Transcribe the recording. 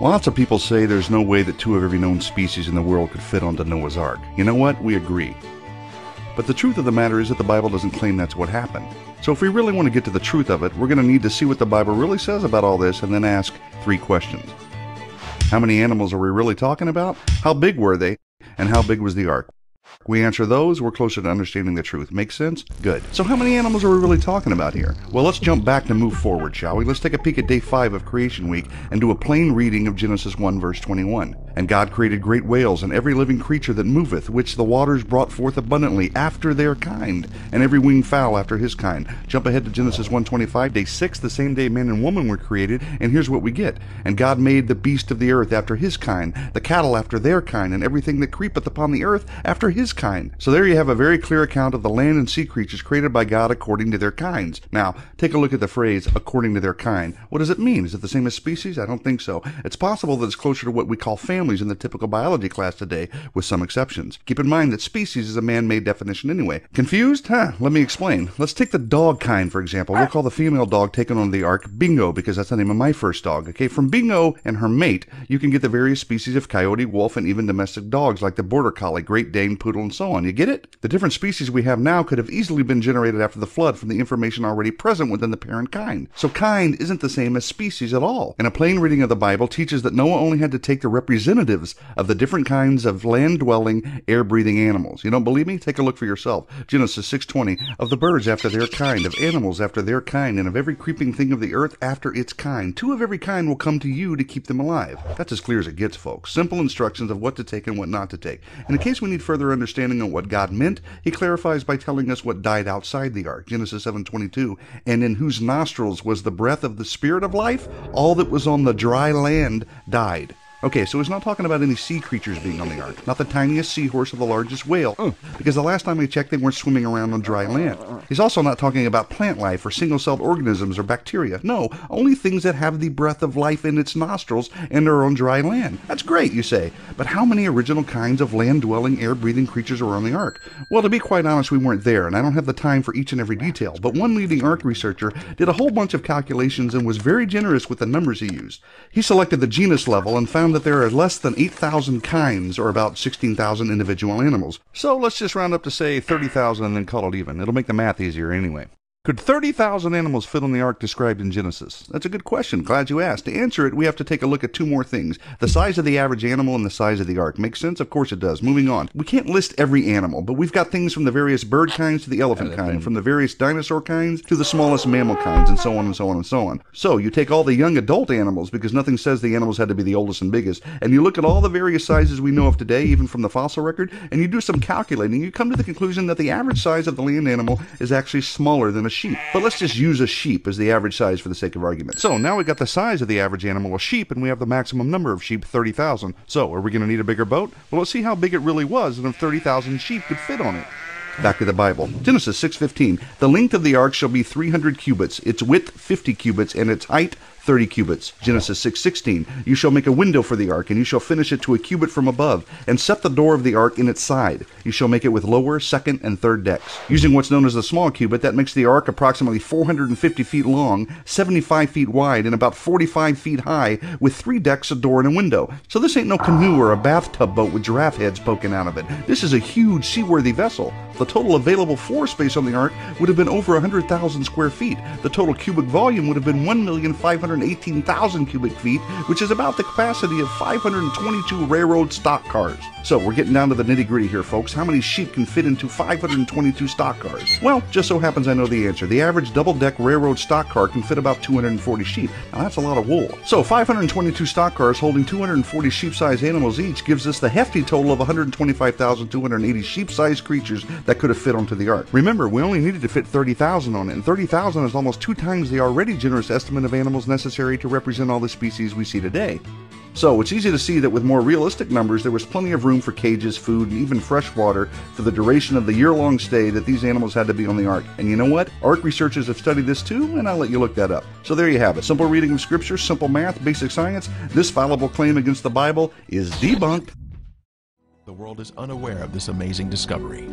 Lots of people say there's no way that 2 of every known species in the world could fit onto Noah's Ark. You know what? We agree. But the truth of the matter is that the Bible doesn't claim that's what happened. So if we really want to get to the truth of it, we're going to need to see what the Bible really says about all this and then ask 3 questions. How many animals are we really talking about? How big were they? And how big was the ark? We answer those, we're closer to understanding the truth. Make sense? Good. So how many animals are we really talking about here? Well, let's jump back to move forward, shall we? Let's take a peek at day 5 of Creation Week and do a plain reading of Genesis 1 verse 21. And God created great whales and every living creature that moveth, which the waters brought forth abundantly after their kind, and every winged fowl after his kind. Jump ahead to Genesis 1:25, day 6, the same day man and woman were created, and here's what we get. And God made the beast of the earth after his kind, the cattle after their kind, and everything that creepeth upon the earth after his kind. So there you have a very clear account of the land and sea creatures created by God according to their kinds. Now, take a look at the phrase, according to their kind. What does it mean? Is it the same as species? I don't think so. It's possible that it's closer to what we call families in the typical biology class today, with some exceptions. Keep in mind that species is a man-made definition anyway. Confused? Let me explain. Let's take the dog kind, for example. We'll call the female dog taken on the ark Bingo, because that's the name of my first dog. Okay, from Bingo and her mate, you can get the various species of coyote, wolf, and even domestic dogs like the border collie, Great Dane, poodle, and so on. You get it? The different species we have now could have easily been generated after the flood from the information already present within the parent kind. So kind isn't the same as species at all. And a plain reading of the Bible teaches that Noah only had to take the representatives of the different kinds of land-dwelling, air-breathing animals. You don't believe me? Take a look for yourself. Genesis 6:20, of the birds after their kind, of animals after their kind, and of every creeping thing of the earth after its kind. 2 of every kind will come to you to keep them alive. That's as clear as it gets, folks. Simple instructions of what to take and what not to take. And in case we need further understanding on what God meant, he clarifies by telling us what died outside the ark. Genesis 7:22, and in whose nostrils was the breath of the spirit of life, all that was on the dry land died. Okay, so he's not talking about any sea creatures being on the ark. Not the tiniest seahorse or the largest whale, because the last time I checked, they weren't swimming around on dry land. He's also not talking about plant life or single-celled organisms or bacteria. No, only things that have the breath of life in its nostrils and are on dry land. That's great, you say. But how many original kinds of land-dwelling, air-breathing creatures are on the ark? Well, to be quite honest, we weren't there, and I don't have the time for each and every detail. But one leading ark researcher did a whole bunch of calculations and was very generous with the numbers he used. He selected the genus level and found that there are less than 8,000 kinds, or about 16,000 individual animals. So let's just round up to say 30,000 and then call it even. It'll make the math easier anyway. Could 30,000 animals fit on the ark described in Genesis? That's a good question. Glad you asked. To answer it, we have to take a look at 2 more things. The size of the average animal and the size of the ark. Makes sense? Of course it does. Moving on. We can't list every animal, but we've got things from the various bird kinds to the elephant kind, from the various dinosaur kinds to the smallest mammal kinds, and so on and so on and so on. So you take all the young adult animals, because nothing says the animals had to be the oldest and biggest, and you look at all the various sizes we know of today, even from the fossil record, and you do some calculating, you come to the conclusion that the average size of the land animal is actually smaller than a sheep. But let's just use a sheep as the average size for the sake of argument. So now we got the size of the average animal, a sheep, and we have the maximum number of sheep, 30,000. So are we going to need a bigger boat? Well, let's see how big it really was and if 30,000 sheep could fit on it. Back to the Bible. Genesis 6:15. The length of the ark shall be 300 cubits, its width 50 cubits, and its height 30 cubits. Genesis 6:16. You shall make a window for the ark, and you shall finish it to a cubit from above, and set the door of the ark in its side. You shall make it with lower, second, and third decks. Using what's known as the small cubit, that makes the ark approximately 450 feet long, 75 feet wide, and about 45 feet high, with 3 decks, a door, and a window. So this ain't no canoe or a bathtub boat with giraffe heads poking out of it. This is a huge seaworthy vessel. The total available floor space on the ark would have been over 100,000 square feet. The total cubic volume would have been 1,518,000 cubic feet, which is about the capacity of 522 railroad stock cars. So we're getting down to the nitty-gritty here, folks. How many sheep can fit into 522 stock cars? Well, just so happens I know the answer. The average double-deck railroad stock car can fit about 240 sheep. Now that's a lot of wool. So 522 stock cars holding 240 sheep-sized animals each gives us the hefty total of 125,280 sheep-sized creatures that could have fit onto the ark. Remember, we only needed to fit 30,000 on it, and 30,000 is almost 2 times the already generous estimate of animals necessary to represent all the species we see today. So it's easy to see that with more realistic numbers, there was plenty of room for cages, food, and even fresh water for the duration of the year-long stay that these animals had to be on the ark. And you know what? Ark researchers have studied this too, and I'll let you look that up. So there you have it. Simple reading of scripture, simple math, basic science. This fallible claim against the Bible is debunked. The world is unaware of this amazing discovery.